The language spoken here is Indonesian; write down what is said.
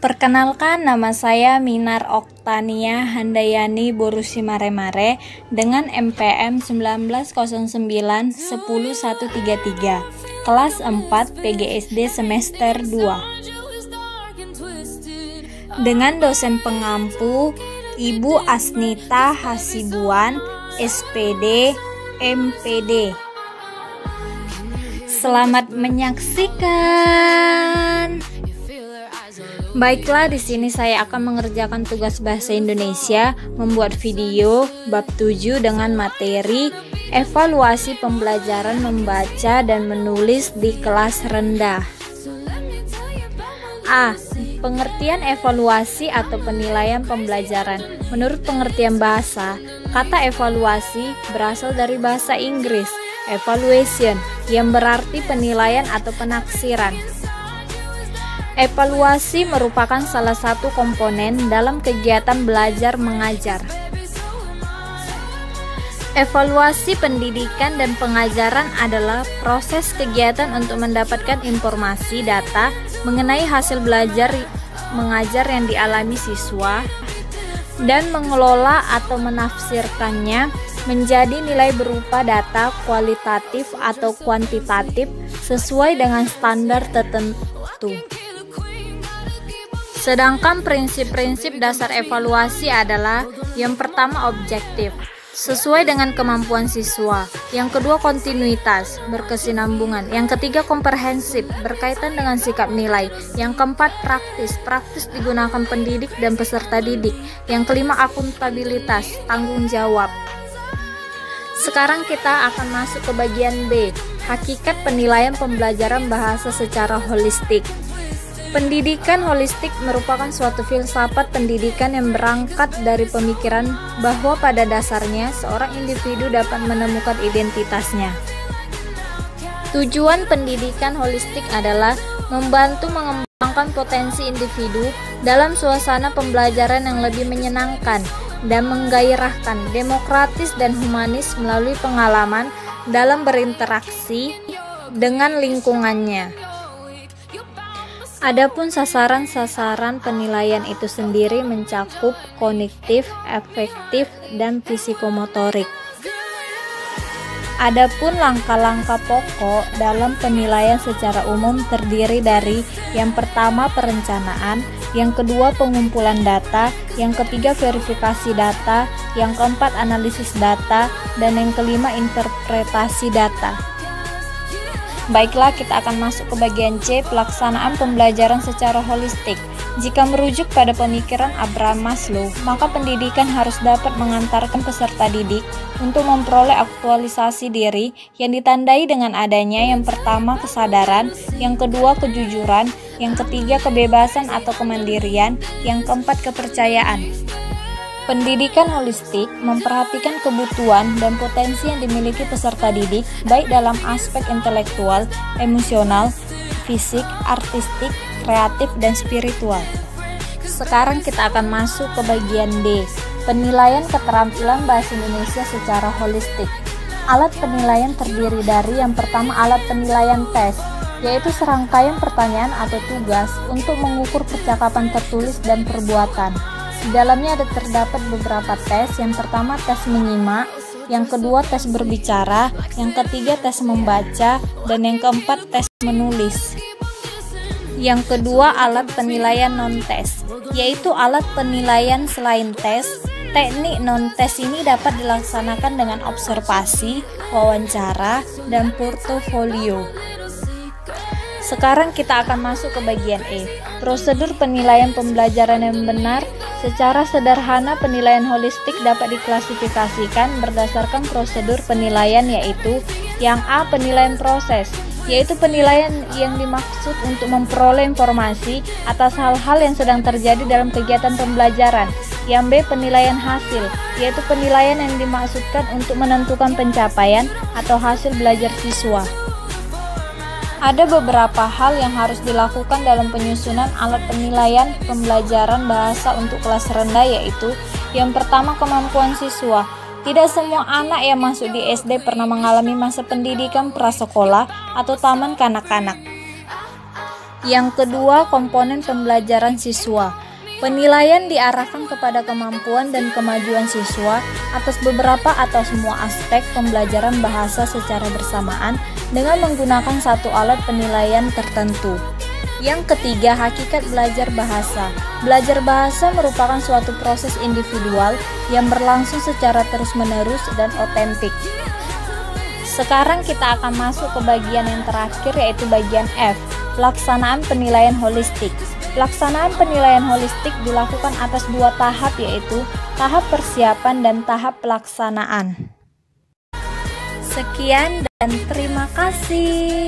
Perkenalkan, nama saya Minar Oktania Handayani Borusi Maremare dengan MPM 1909-10133, kelas 4 PGSD semester 2. Dengan dosen pengampu Ibu Asnita Hasibuan, SPD, MPD. Selamat menyaksikan. Baiklah, di sini saya akan mengerjakan tugas bahasa Indonesia, membuat video bab 7 dengan materi evaluasi pembelajaran membaca dan menulis di kelas rendah. A. Pengertian evaluasi atau penilaian pembelajaran. Menurut pengertian bahasa, kata evaluasi berasal dari bahasa Inggris evaluation, yang berarti penilaian atau penaksiran. Evaluasi merupakan salah satu komponen dalam kegiatan belajar mengajar. Evaluasi pendidikan dan pengajaran adalah proses kegiatan untuk mendapatkan informasi data mengenai hasil belajar mengajar yang dialami siswa dan mengelola atau menafsirkannya menjadi nilai berupa data kualitatif atau kuantitatif sesuai dengan standar tertentu. Sedangkan prinsip-prinsip dasar evaluasi adalah yang pertama objektif, sesuai dengan kemampuan siswa. Yang kedua kontinuitas, berkesinambungan. Yang ketiga komprehensif, berkaitan dengan sikap nilai. Yang keempat praktis digunakan pendidik dan peserta didik. Yang kelima akuntabilitas, tanggung jawab. Sekarang kita akan masuk ke bagian B, hakikat penilaian pembelajaran bahasa secara holistik. Pendidikan holistik merupakan suatu filsafat pendidikan yang berangkat dari pemikiran bahwa pada dasarnya seorang individu dapat menemukan identitasnya. Tujuan pendidikan holistik adalah membantu mengembangkan potensi individu dalam suasana pembelajaran yang lebih menyenangkan dan menggairahkan, demokratis dan humanis melalui pengalaman dalam berinteraksi dengan lingkungannya. Adapun sasaran-sasaran penilaian itu sendiri mencakup kognitif, afektif, dan psikomotorik. Adapun langkah-langkah pokok dalam penilaian secara umum terdiri dari yang pertama perencanaan, yang kedua pengumpulan data, yang ketiga verifikasi data, yang keempat analisis data, dan yang kelima interpretasi data. Baiklah, kita akan masuk ke bagian C, pelaksanaan pembelajaran secara holistik. Jika merujuk pada pemikiran Abraham Maslow, maka pendidikan harus dapat mengantarkan peserta didik untuk memperoleh aktualisasi diri yang ditandai dengan adanya yang pertama kesadaran, yang kedua kejujuran, yang ketiga kebebasan atau kemandirian, yang keempat kepercayaan. Pendidikan holistik memperhatikan kebutuhan dan potensi yang dimiliki peserta didik baik dalam aspek intelektual, emosional, fisik, artistik, kreatif, dan spiritual. Sekarang kita akan masuk ke bagian D, penilaian keterampilan bahasa Indonesia secara holistik. Alat penilaian terdiri dari yang pertama alat penilaian tes, yaitu serangkaian pertanyaan atau tugas untuk mengukur percakapan tertulis dan perbuatan. Di dalamnya terdapat beberapa tes. Yang pertama tes menyimak, yang kedua tes berbicara, yang ketiga tes membaca, dan yang keempat tes menulis. Yang kedua alat penilaian non-tes, yaitu alat penilaian selain tes. Teknik non-tes ini dapat dilaksanakan dengan observasi, wawancara, dan portofolio. Sekarang kita akan masuk ke bagian E, prosedur penilaian pembelajaran yang benar. Secara sederhana, penilaian holistik dapat diklasifikasikan berdasarkan prosedur penilaian, yaitu yang A, penilaian proses, yaitu penilaian yang dimaksud untuk memperoleh informasi atas hal-hal yang sedang terjadi dalam kegiatan pembelajaran. Yang B, penilaian hasil, yaitu penilaian yang dimaksudkan untuk menentukan pencapaian atau hasil belajar siswa. Ada beberapa hal yang harus dilakukan dalam penyusunan alat penilaian pembelajaran bahasa untuk kelas rendah, yaitu yang pertama kemampuan siswa. Tidak semua anak yang masuk di SD pernah mengalami masa pendidikan prasekolah atau taman kanak-kanak. Yang kedua, komponen pembelajaran siswa. Penilaian diarahkan kepada kemampuan dan kemajuan siswa atas beberapa atau semua aspek pembelajaran bahasa secara bersamaan dengan menggunakan satu alat penilaian tertentu. Yang ketiga, hakikat belajar bahasa. Belajar bahasa merupakan suatu proses individual yang berlangsung secara terus-menerus dan otentik. Sekarang kita akan masuk ke bagian yang terakhir, yaitu bagian F, pelaksanaan penilaian holistik. Pelaksanaan penilaian holistik dilakukan atas dua tahap, yaitu tahap persiapan dan tahap pelaksanaan. Sekian dan terima kasih.